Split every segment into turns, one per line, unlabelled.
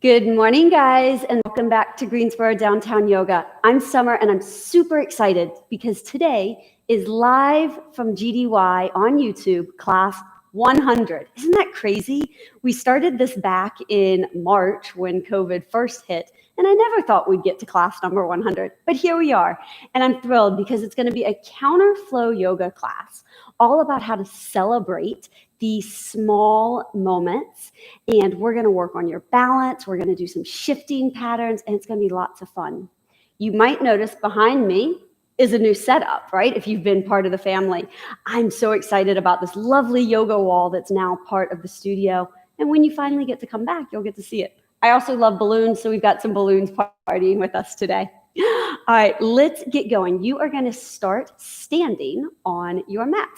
Good morning, guys, and welcome back to Greensboro Downtown Yoga. I'm Summer, and I'm super excited because today is live from GDY on YouTube, class 100. Isn't that crazy? We started this back in March when COVID first hit, and I never thought we'd get to class number 100, but here we are. And I'm thrilled because it's going to be a CounterFlow Yoga class, all about how to celebrate these small moments, and we're going to work on your balance. We're going to do some shifting patterns, and it's going to be lots of fun. You might notice behind me is a new setup, right? If you've been part of the family. I'm so excited about this lovely yoga wall that's now part of the studio, and when you finally get to come back, you'll get to see it. I also love balloons, so we've got some balloons partying with us today. All right, let's get going. You are going to start standing on your mat.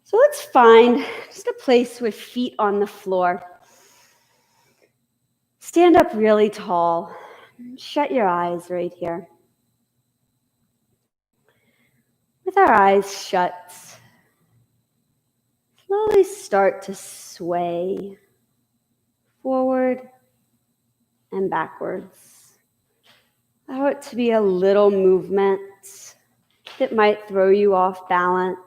So let's find just a place with feet on the floor. Stand up really tall. Shut your eyes right here. With our eyes shut, slowly start to sway forward and backwards. Allow it to be a little movement that might throw you off balance.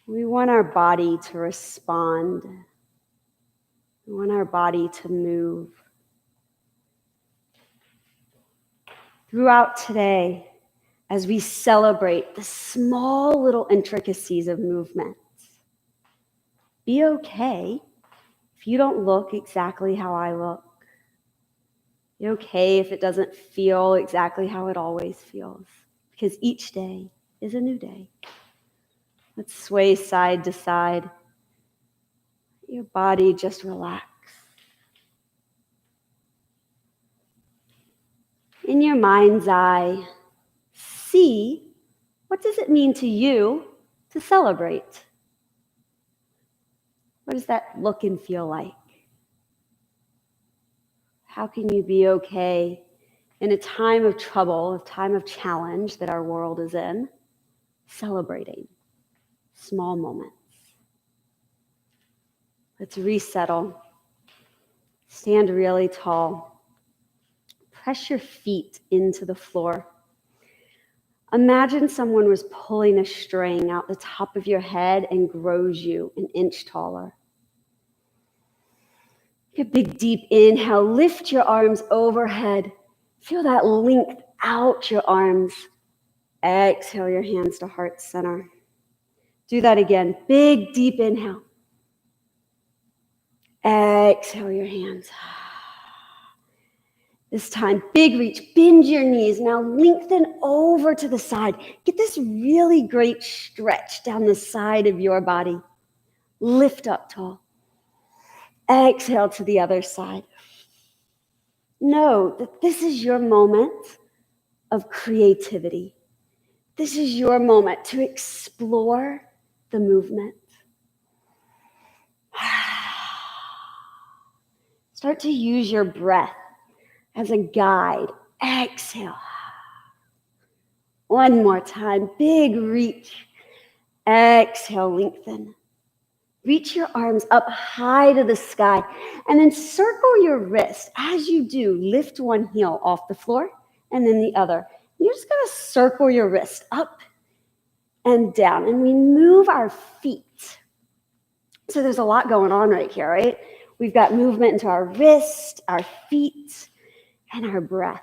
We want our body to respond. We want our body to move. Throughout today, as we celebrate the small little intricacies of movement, be okay if you don't look exactly how I look. Be okay if it doesn't feel exactly how it always feels, because each day is a new day. Let's sway side to side. Let your body just relax. In your mind's eye, see what does it mean to you to celebrate? What does that look and feel like? How can you be okay in a time of trouble, a time of challenge that our world is in, celebrating small moments? Let's resettle. Stand really tall. Press your feet into the floor. Imagine someone was pulling a string out the top of your head and grows you an inch taller. Take a big deep inhale. Lift your arms overhead. Feel that length out your arms. Exhale your hands to heart center. Do that again. Big deep inhale. Exhale your hands. This time, big reach, bend your knees. Now lengthen over to the side. Get this really great stretch down the side of your body. Lift up tall. Exhale to the other side. Know that this is your moment of creativity. This is your moment to explore the movement. Start to use your breath as a guide. Exhale. One more time. Big reach. Exhale, lengthen. Reach your arms up high to the sky and then circle your wrist. As you do, lift one heel off the floor and then the other. You're just going to circle your wrist up and down, and we move our feet. So there's a lot going on right here, right? We've got movement into our wrist, our feet, and our breath.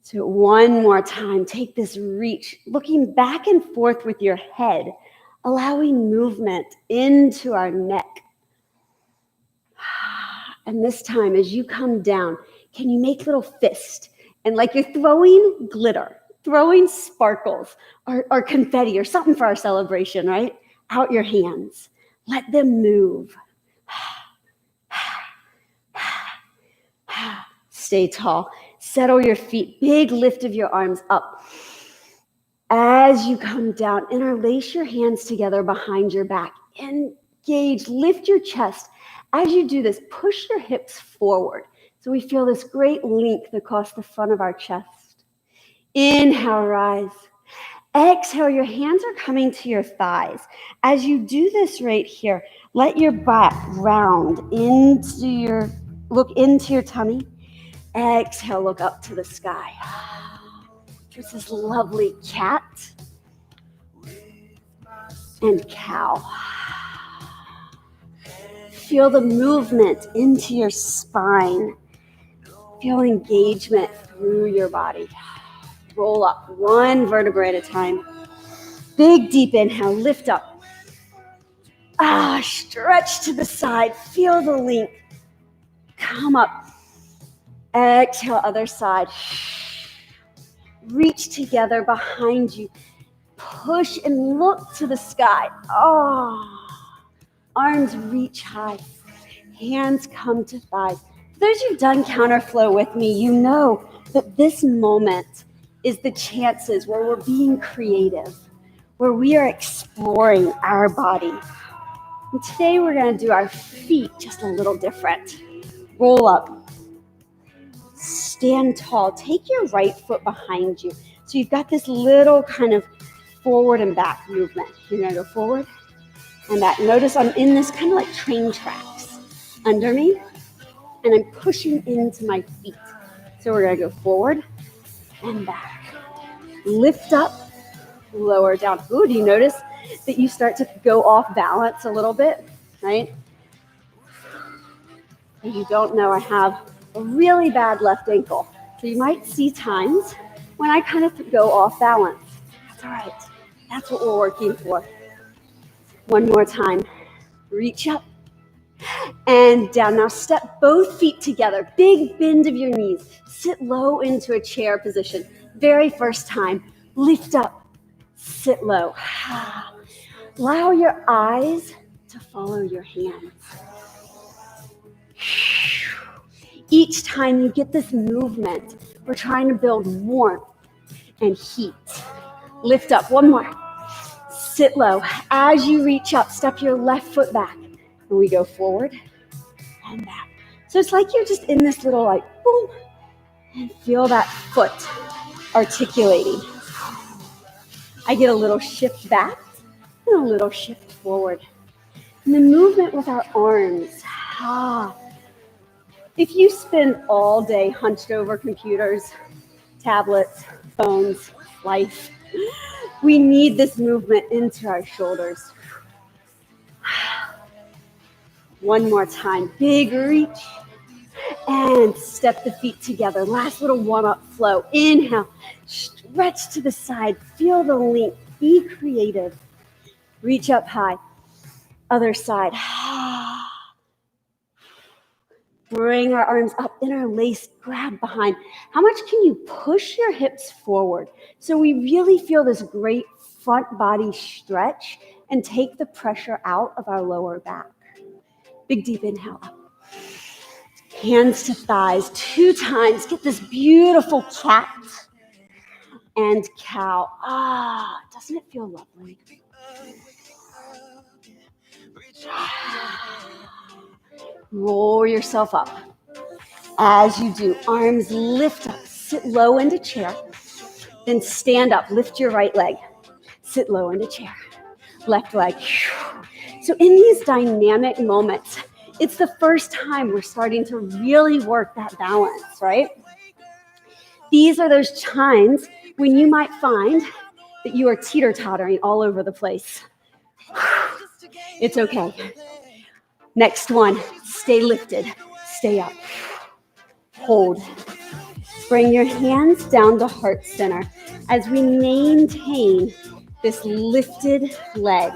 So one more time, take this reach, looking back and forth with your head, allowing movement into our neck. And this time, as you come down, can you make little fists? And like you're throwing glitter, throwing sparkles or confetti or something for our celebration, right? Out your hands. Let them move. Stay tall. Settle your feet. Big lift of your arms up. As you come down, interlace your hands together behind your back. Engage. Lift your chest. As you do this, push your hips forward. So we feel this great length across the front of our chest. Inhale, rise. Exhale, your hands are coming to your thighs. As you do this right here, let your back round look into your tummy. Exhale, look up to the sky. There's this lovely cat and cow. Feel the movement into your spine. Feel engagement through your body. Roll up one vertebrae at a time. Big deep inhale, lift up. Stretch to the side, feel the length. Come up. Exhale, other side. Reach together behind you. Push and look to the sky. Arms reach high. Hands come to thighs. For those who've done counterflow with me, you know that this moment is the chances where we're being creative, where we are exploring our body. And today we're going to do our feet just a little different. Roll up. Stand tall. Take your right foot behind you. So you've got this little kind of forward and back movement. You're going to go forward and back. Notice I'm in this kind of like train tracks under me, and I'm pushing into my feet. So we're going to go forward and back. Lift up, lower down. Ooh, do you notice that you start to go off balance a little bit, right? If you don't know, I have a really bad left ankle. So you might see times when I kind of go off balance. That's all right. That's what we're working for. One more time. Reach up and down. Now step both feet together. Big bend of your knees. Sit low into a chair position. Very first time. Lift up. Sit low. Allow your eyes to follow your hands. Each time you get this movement, we're trying to build warmth and heat. Lift up, one more. Sit low. As you reach up, step your left foot back. And we go forward and back. So it's like you're just in this little like, boom, and feel that foot articulating. I get a little shift back and a little shift forward. And the movement with our arms. If you spend all day hunched over computers, tablets, phones, life, we need this movement into our shoulders. One more time, big reach, and step the feet together. Last little warm-up flow. Inhale, stretch to the side, feel the length, be creative. Reach up high, other side. Bring our arms up, interlace, grab behind. How much can you push your hips forward so we really feel this great front body stretch and take the pressure out of our lower back? Big deep inhale up. Hands to thighs 2 times. Get this beautiful cat and cow. Doesn't it feel lovely? Roll yourself up. As you do, arms lift up, sit low into chair, then stand up, lift your right leg, sit low into chair, left leg. So in these dynamic moments, it's the first time we're starting to really work that balance, right? These are those times when you might find that you are teeter-tottering all over the place. It's okay. Next one, stay lifted, stay up, hold. Bring your hands down to heart center as we maintain this lifted leg.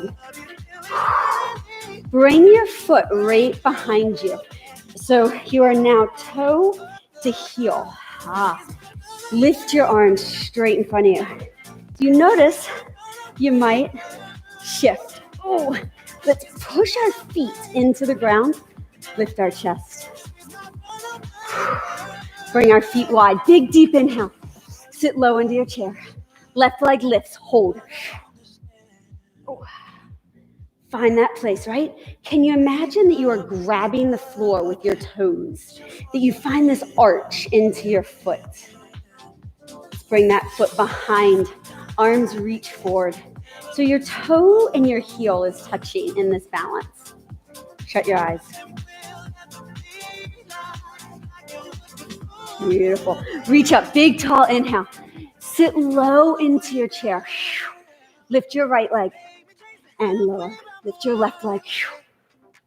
Bring your foot right behind you. So you are now toe to heel. Lift your arms straight in front of you. You notice you might shift. Let's push our feet into the ground. Lift our chest. Bring our feet wide. Big, deep inhale. Sit low into your chair. Left leg lifts. Hold. Find that place, right? Can you imagine that you are grabbing the floor with your toes? That you find this arch into your foot. Let's bring that foot behind Arms reach forward. So your toe and your heel is touching in this balance. Shut your eyes. Beautiful. Reach up, big, tall inhale. Sit low into your chair. Lift your right leg and lower. Lift your left leg.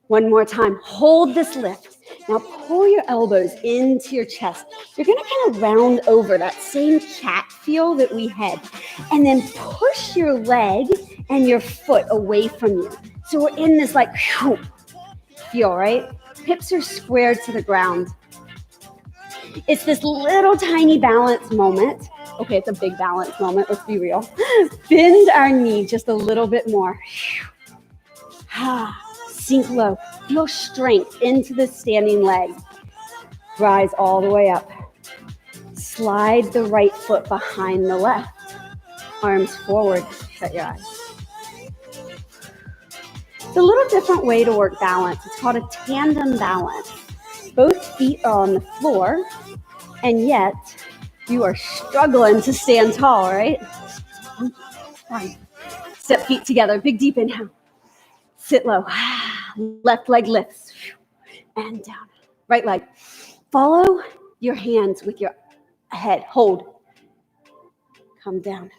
One more time. Hold this lift. Now pull your elbows into your chest. You're going to kind of round over that same cat feel that we had. And then push your leg and your foot away from you. So we're in this like feel, right? Hips are squared to the ground. It's this little tiny balance moment. Okay, it's a big balance moment. Let's be real. Bend our knee just a little bit more. Sink low. Feel strength into the standing leg. Rise all the way up. Slide the right foot behind the left. Arms forward. Shut your eyes. It's a little different way to work balance. It's called a tandem balance. Both feet are on the floor, and yet you are struggling to stand tall, right? Step feet together. Big deep inhale. Sit low. Left leg lifts. And down. Right leg. Follow your hands with your head. Hold. Come down.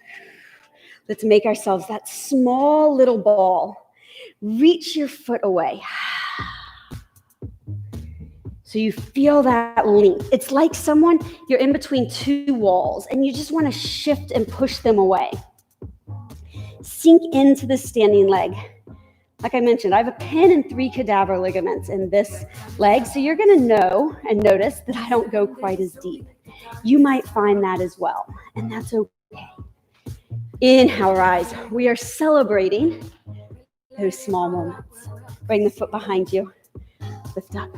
Let's make ourselves that small little ball. Reach your foot away. So you feel that length. It's like you're in between two walls and you just want to shift and push them away. Sink into the standing leg. Like I mentioned, I have a pin and 3 cadaver ligaments in this leg, so you're going to know and notice that I don't go quite as deep. You might find that as well, and that's okay. Inhale, rise. We are celebrating those small moments. Bring the foot behind you. Lift up.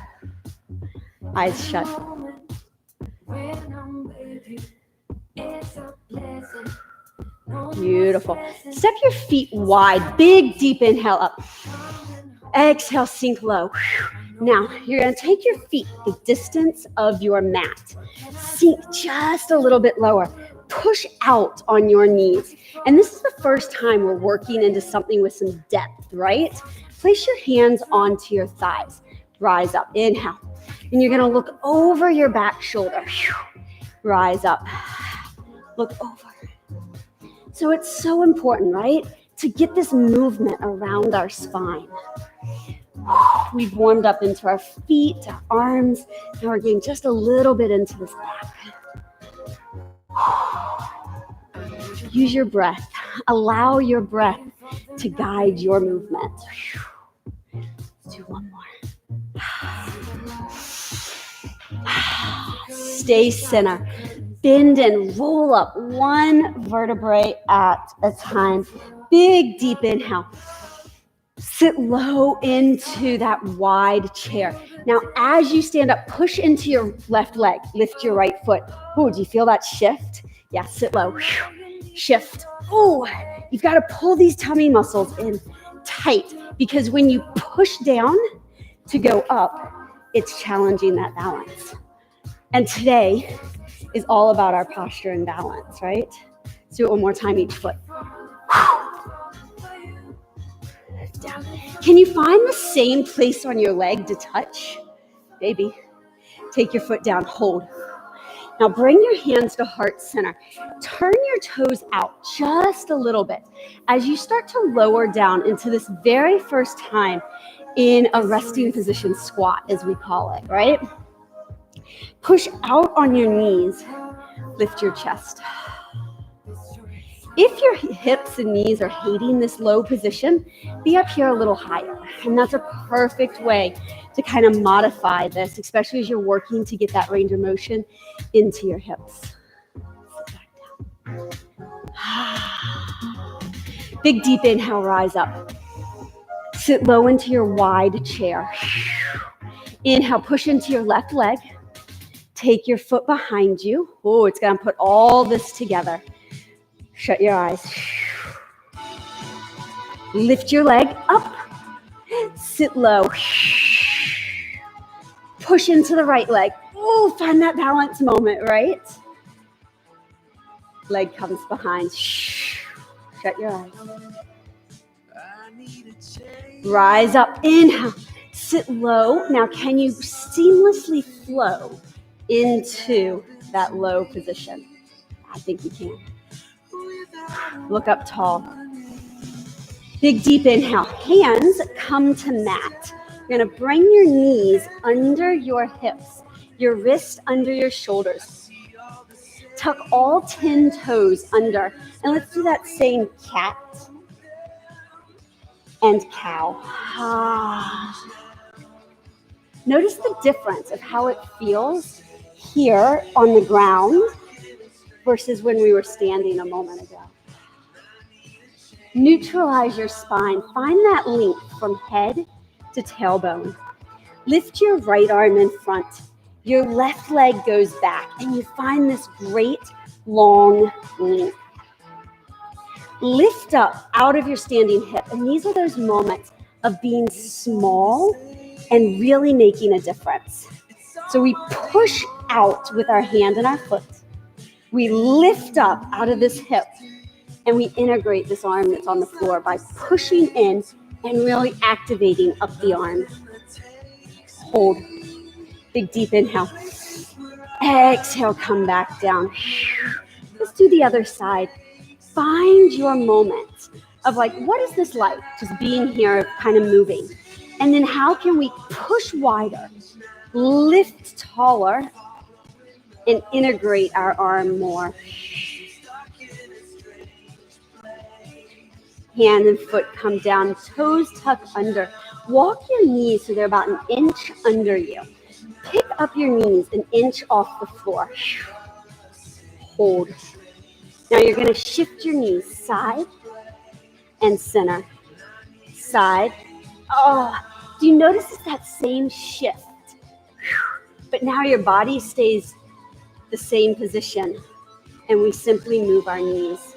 Eyes shut. Beautiful. Step your feet wide. Big, deep inhale up. Exhale, sink low. Now, you're going to take your feet the distance of your mat. Sink just a little bit lower. Push out on your knees. And this is the first time we're working into something with some depth, right? Place your hands onto your thighs. Rise up. Inhale. And you're going to look over your back shoulder. Rise up. Look over. So it's so important, right, to get this movement around our spine. We've warmed up into our feet, our arms. Now we're getting just a little bit into this back. Use your breath. Allow your breath to guide your movement. Let's do one more. Stay center. Bend and roll up one vertebrae at a time. Big, deep inhale. Sit low into that wide chair. Now, as you stand up, push into your left leg. Lift your right foot. Oh, do you feel that shift? Yeah, sit low. Shift. Oh, you've got to pull these tummy muscles in tight because when you push down to go up, it's challenging that balance. And today is all about our posture and balance, right? Let's do it one more time, each foot. Down. Can you find the same place on your leg to touch? Maybe. Take your foot down, hold. Now bring your hands to heart center. Turn your toes out just a little bit as you start to lower down into this very first time in a resting position squat, as we call it, right? Push out on your knees. Lift your chest. If your hips and knees are hating this low position, be up here a little higher. And that's a perfect way to kind of modify this, especially as you're working to get that range of motion into your hips. Sit back down. Big deep inhale, rise up. Sit low into your wide chair. Inhale, push into your left leg. Take your foot behind you. Oh, it's going to put all this together. Shut your eyes. Lift your leg up. Sit low. Push into the right leg. Oh, find that balance moment, right? Leg comes behind. Shut your eyes. Rise up. Inhale. Sit low. Now, can you seamlessly flow into that low position? I think you can. Look up tall. Big, deep inhale. Hands come to mat. You're going to bring your knees under your hips, your wrists under your shoulders. Tuck all 10 toes under. And let's do that same cat and cow. Notice the difference of how it feels here on the ground versus when we were standing a moment ago. Neutralize your spine. Find that length from head to tailbone. Lift your right arm in front. Your left leg goes back, and you find this great long length. Lift up out of your standing hip, and these are those moments of being small and really making a difference. So we push out with our hand and our foot. We lift up out of this hip, and we integrate this arm that's on the floor by pushing in and really activating up the arm. Hold. Big deep inhale. Exhale, come back down. Let's do the other side. Find your moment of like, what is this like? Just being here, kind of moving. And then how can we push wider, lift taller, and integrate our arm more? Hand and foot come down, toes tuck under. Walk your knees so they're about an inch under you. Pick up your knees an inch off the floor. Hold. Now you're going to shift your knees side and center. Side. Oh, do you notice it's that same shift? But now your body stays the same position, and we simply move our knees.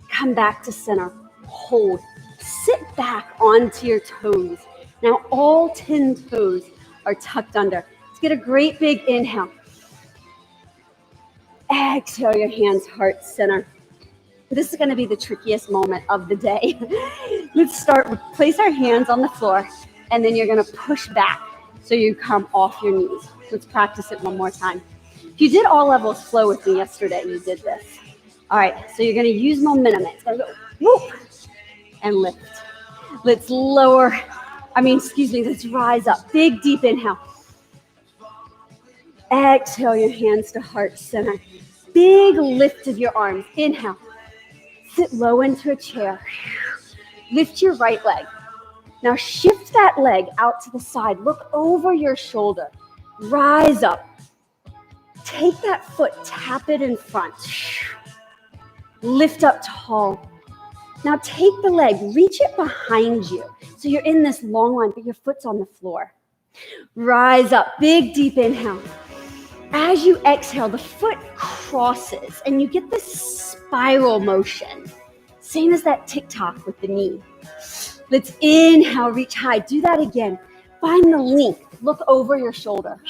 Come back to center. Hold. Sit back onto your toes. Now all 10 toes are tucked under. Let's get a great big inhale. Exhale your hands, heart center. This is going to be the trickiest moment of the day. Let's start with place our hands on the floor, and then you're going to push back so you come off your knees. Let's practice it one more time. If you did all levels flow with me yesterday, you did this. All right, so you're going to use momentum. It's going to go whoop and lift. Let's let's rise up. Big, deep inhale. Exhale your hands to heart center. Big lift of your arms. Inhale. Sit low into a chair. Lift your right leg. Now shift that leg out to the side. Look over your shoulder. Rise up. Take that foot, tap it in front. Lift up tall. Now take the leg, reach it behind you. So you're in this long line, but your foot's on the floor. Rise up, big deep inhale. As you exhale, the foot crosses and you get this spiral motion. Same as that TikTok with the knee. Let's inhale, reach high. Do that again. Find the length. Look over your shoulder.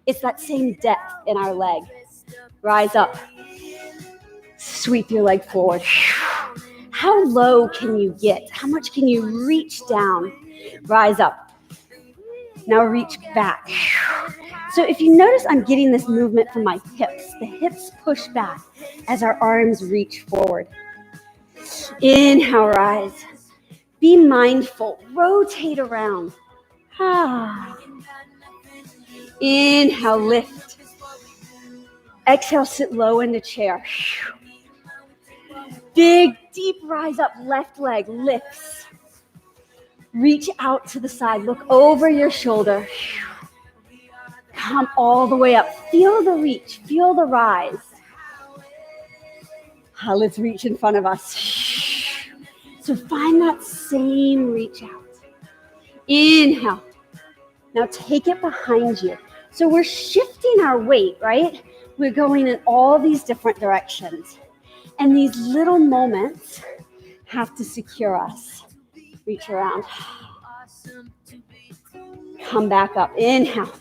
It's that same depth in our leg. Rise up. Sweep your leg forward. How low can you get? How much can you reach down? Rise up. Now reach back. So if you notice, I'm getting this movement from my hips. The hips push back as our arms reach forward. Inhale, rise. Be mindful. Rotate around. Inhale, lift. Exhale, sit low in the chair. Big, deep rise up. Left leg lifts. Reach out to the side. Look over your shoulder. Come all the way up. Feel the reach. Feel the rise. Let's reach in front of us. So find that same reach out. Inhale. Now take it behind you. So we're shifting our weight, right? We're going in all these different directions. And these little moments have to secure us. Reach around. Come back up. Inhale.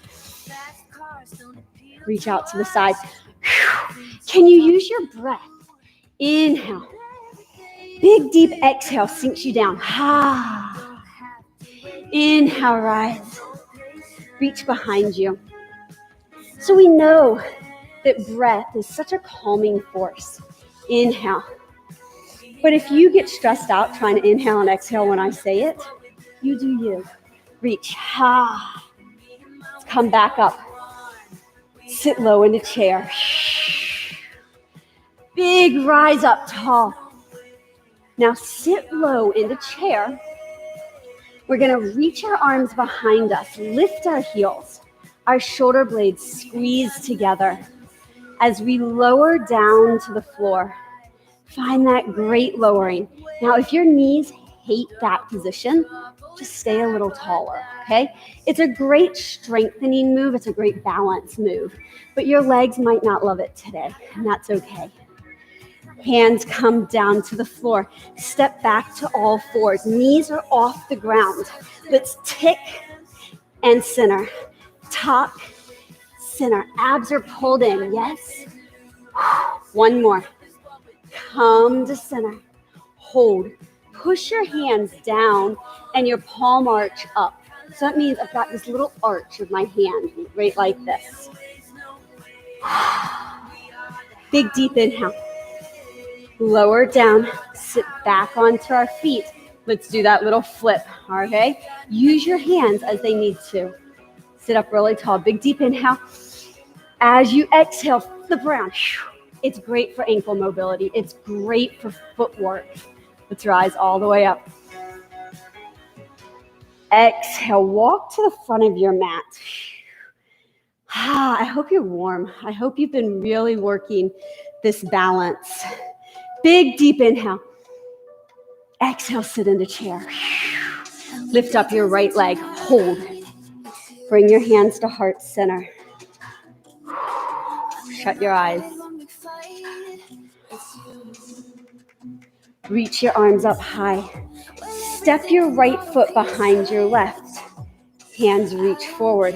Reach out to the side. Can you use your breath? Inhale. Big, deep exhale sinks you down. Inhale, rise. Reach behind you. So we know that breath is such a calming force. Inhale. But if you get stressed out trying to inhale and exhale when I say it, you do you. Reach. Come back up. Sit low in the chair. Big rise up tall. Now sit low in the chair. We're going to reach our arms behind us, lift our heels. Our shoulder blades squeeze together as we lower down to the floor. Find that great lowering. Now, if your knees hate that position, just stay a little taller, okay? It's a great strengthening move. It's a great balance move. But your legs might not love it today, and that's okay. Hands come down to the floor. Step back to all fours. Knees are off the ground. Let's tick and center. Tuck, center. Abs are pulled in, yes? One more. Come to center. Hold. Push your hands down and your palm arch up. So that means I've got this little arch of my hand, right like this. Big, deep inhale. Lower down, sit back onto our feet. Let's do that little flip, okay? Use your hands as they need to. Sit up really tall, big deep inhale. As you exhale, flip around. It's great for ankle mobility. It's great for footwork. Let's rise all the way up. Exhale, walk to the front of your mat. I hope you're warm. I hope you've been really working this balance. Big, deep inhale. Exhale, sit in the chair. Lift up your right leg. Hold. Bring your hands to heart center. Shut your eyes. Reach your arms up high. Step your right foot behind your left. Hands reach forward.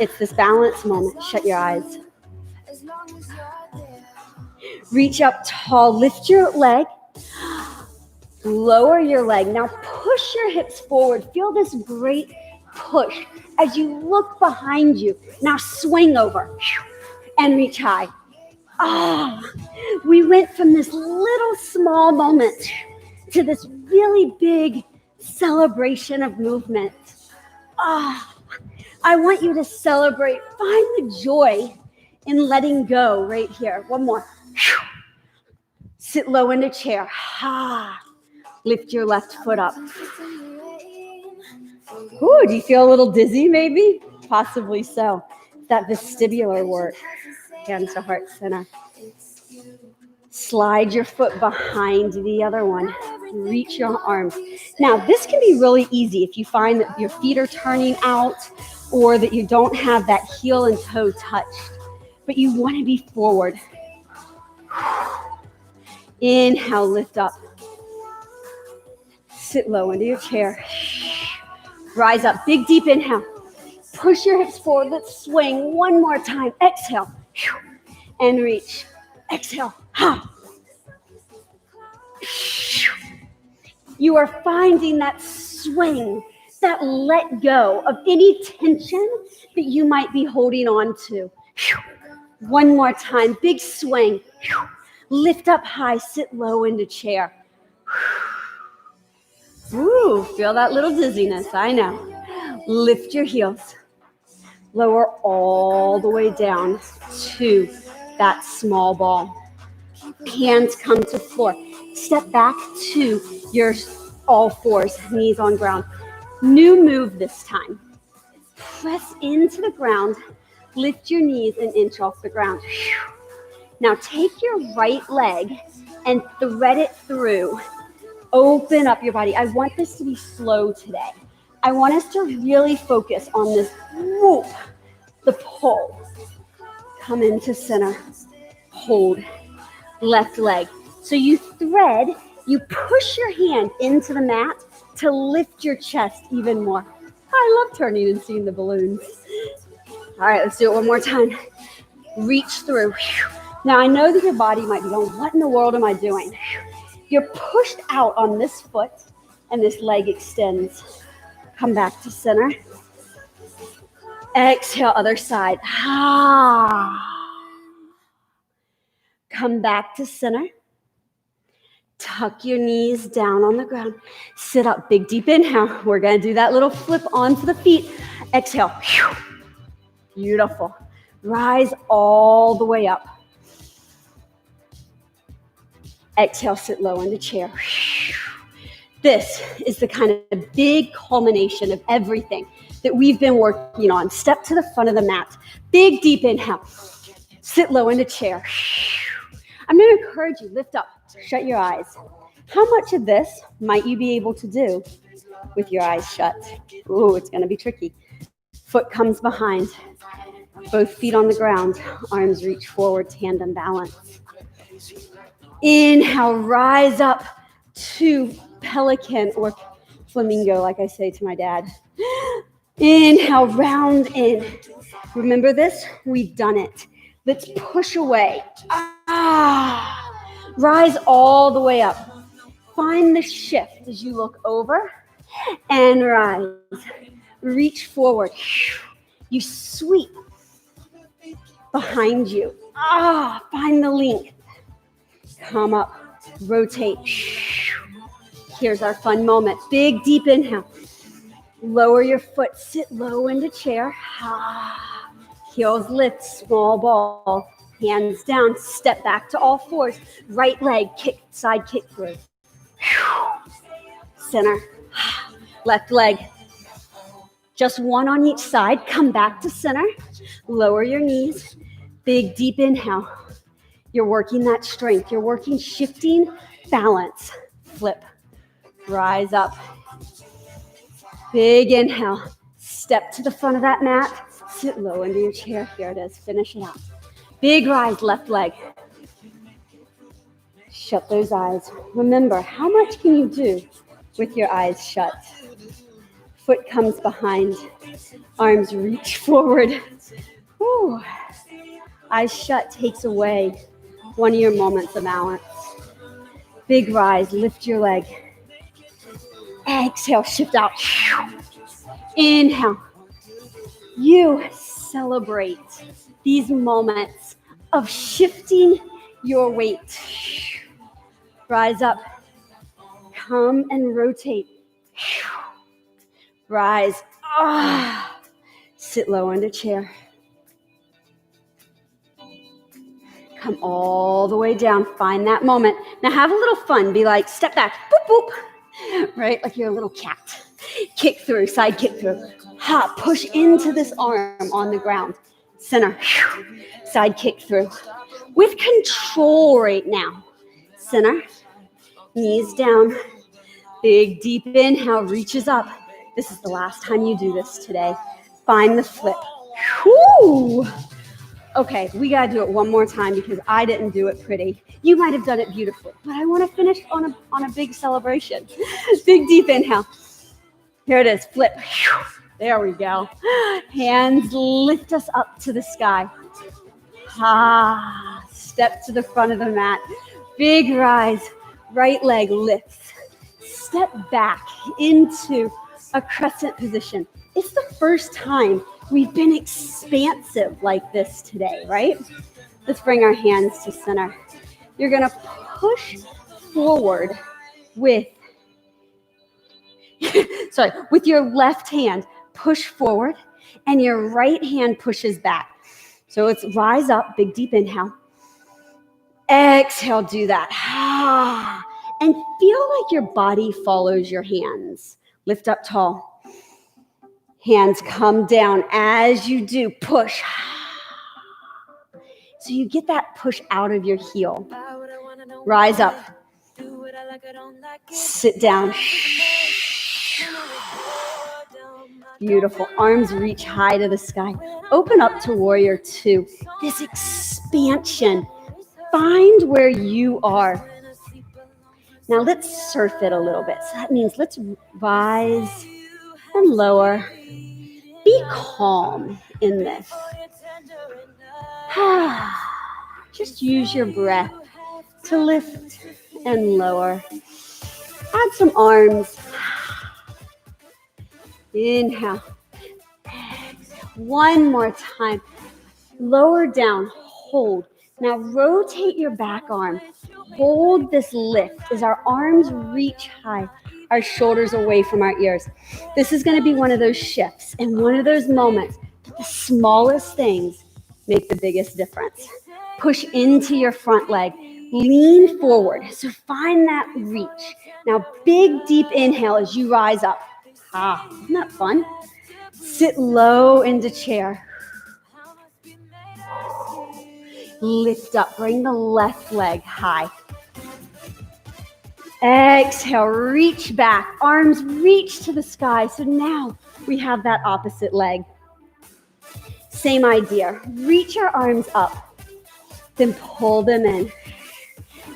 It's this balance moment. Shut your eyes. Reach up tall. Lift your leg. Lower your leg. Now push your hips forward. Feel this great push as you look behind you. Now swing over and reach high. We went from this little small moment to this really big celebration of movement. I want you to celebrate. Find the joy in letting go right here. One more. Sit low in the chair. Lift your left foot up. Ooh, do you feel a little dizzy maybe? Possibly so. That vestibular work. Hands to heart center. Slide your foot behind the other one. Reach your arms. Now, this can be really easy if you find that your feet are turning out or that you don't have that heel and toe touched. But you want to be forward. Inhale, lift up. Sit low into your chair. Rise up. Big, deep inhale. Push your hips forward. Let's swing one more time. Exhale. And reach. Exhale. You are finding that swing, that let go of any tension that you might be holding on to. One more time. Big swing. Lift up high. Sit low in the chair. Ooh, feel that little dizziness. I know. Lift your heels. Lower all the way down to that small ball. Hands come to floor. Step back to your all fours, knees on ground. New move this time. Press into the ground. Lift your knees an inch off the ground. Now take your right leg and thread it through. Open up your body. I want this to be slow today. I want us to really focus on this whoop, the pull. Come into center. Hold. Left leg. So you thread, you push your hand into the mat to lift your chest even more. I love turning and seeing the balloons. All right, let's do it one more time. Reach through. Now, I know that your body might be going, what in the world am I doing? You're pushed out on this foot, and this leg extends. Come back to center. Exhale, other side. Come back to center. Tuck your knees down on the ground. Sit up, big deep inhale. We're gonna do that little flip onto the feet. Exhale. Beautiful. Rise all the way up. Exhale, sit low in the chair. This is the kind of big culmination of everything that we've been working on. Step to the front of the mat. Big, deep inhale. Sit low in the chair. I'm going to encourage you, lift up, shut your eyes. How much of this might you be able to do with your eyes shut? Ooh, it's going to be tricky. Foot comes behind. Both feet on the ground. Arms reach forward, tandem balance. Inhale, rise up to pelican or flamingo, like I say to my dad. Inhale, round in. Remember this? We've done it. Let's push away. Rise all the way up. Find the shift as you look over and rise. Reach forward. You sweep behind you. Find the length. Come up. Rotate. Here's our fun moment. Big, deep inhale. Lower your foot. Sit low in the chair. Heels lift. Small ball. Hands down. Step back to all fours. Right leg. Kick. Side kick through. Center. Left leg. Just one on each side. Come back to center. Lower your knees. Big, deep inhale. You're working that strength. You're working shifting balance. Flip. Rise up. Big inhale. Step to the front of that mat. Sit low into your chair. Here it is. Finish it out. Big rise, left leg. Shut those eyes. Remember, how much can you do with your eyes shut? Foot comes behind. Arms reach forward. Whew. Eyes shut takes away one of your moments of balance. Big rise, lift your leg. Exhale, shift out. Inhale. You celebrate these moments of shifting your weight. Rise up. Come and rotate. Rise. Sit low in the chair. Come all the way down. Find that moment. Now have a little fun. Be like, step back. Boop, boop. Right? Like you're a little cat. Kick through. Side kick through. Push into this arm on the ground. Center. Side kick through. With control right now. Center. Knees down. Big deep inhale. Reaches up. This is the last time you do this today. Find the flip. Whoo! Okay, we gotta do it one more time because I didn't do it pretty. You might have done it beautifully, but I want to finish on a big celebration. Big deep inhale. Here it is, flip. There we go. Hands lift us up to the sky. Step to the front of the mat. Big rise. Right leg lifts. Step back into a crescent position. It's the first time we've been expansive like this today, right? Let's bring our hands to center. You're gonna push forward with your left hand, push forward, and your right hand pushes back. So let's rise up, big deep inhale. Exhale, do that. And feel like your body follows your hands. Lift up tall. Hands come down. As you do, push. So you get that push out of your heel. Rise up. Sit down. Beautiful. Arms reach high to the sky. Open up to warrior two. This expansion. Find where you are. Now let's surf it a little bit. So that means let's rise and lower. Be calm in this. Just use your breath to lift and lower. Add some arms. Inhale. Exhale. One more time. Lower down. Hold. Now rotate your back arm. Hold this lift as our arms reach high, our shoulders away from our ears. This is going to be one of those shifts and one of those moments. The smallest things make the biggest difference. Push into your front leg. Lean forward. So find that reach. Now, big, deep inhale as you rise up. Isn't that fun? Sit low into chair. Lift up. Bring the left leg high. Exhale. Reach back. Arms reach to the sky. So now we have that opposite leg. Same idea. Reach your arms up. Then pull them in.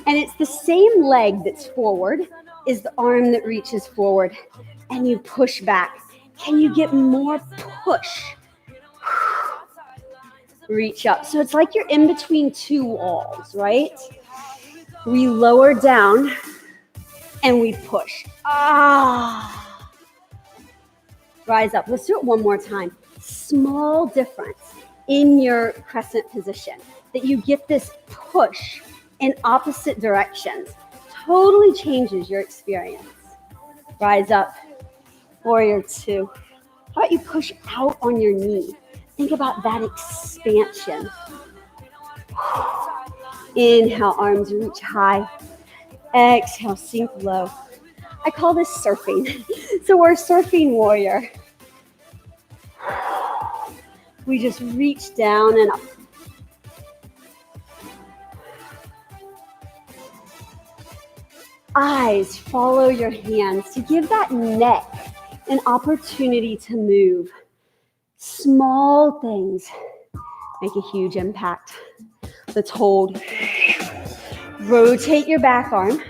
And it's the same leg that's forward is the arm that reaches forward. And you push back. Can you get more push? Reach up. So it's like you're in between two walls, right? We lower down and we push. Rise up. Let's do it one more time. Small difference in your crescent position that you get this push in opposite directions. Totally changes your experience. Rise up. Warrior two. How about you push out on your knee? Think about that expansion. Inhale, arms reach high. Exhale, sink low. I call this surfing. So we're surfing warrior. We just reach down and up. Eyes follow your hands to give that neck an opportunity to move. Small things make a huge impact. Let's hold. Rotate your back arm.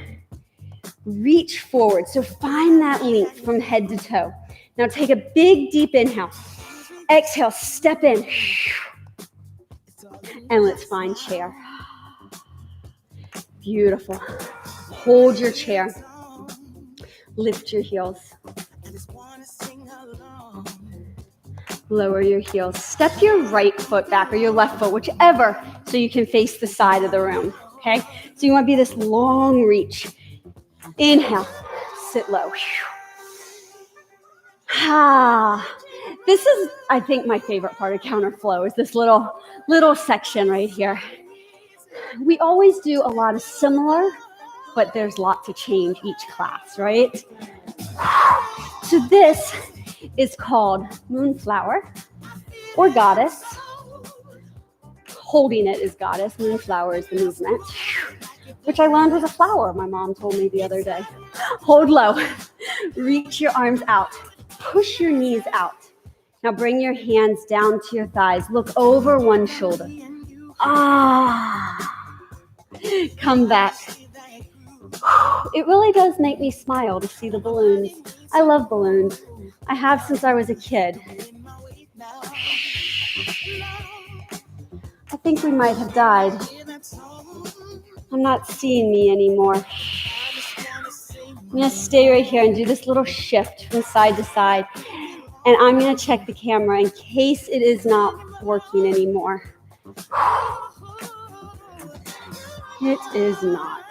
Reach forward. So find that length from head to toe. Now take a big, deep inhale. Exhale, step in. And let's find chair. Beautiful. Hold your chair. Lift your heels. Lower your heels. Step your right foot back or your left foot, whichever, so you can face the side of the room, okay? So you want to be this long reach. Inhale, sit low. This is, I think, my favorite part of CounterFlow is this little section right here. We always do a lot of similar, but there's lots of change each class, right? So this is called Moonflower or Goddess. Holding it is Goddess. Moonflower is the movement, which I learned was a flower, my mom told me the other day. Hold low. Reach your arms out. Push your knees out. Now bring your hands down to your thighs. Look over one shoulder. Come back. It really does make me smile to see the balloons. I love balloons. I have since I was a kid. I think we might have died. I'm not seeing me anymore. I'm going to stay right here and do this little shift from side to side. And I'm going to check the camera in case it is not working anymore. It is not.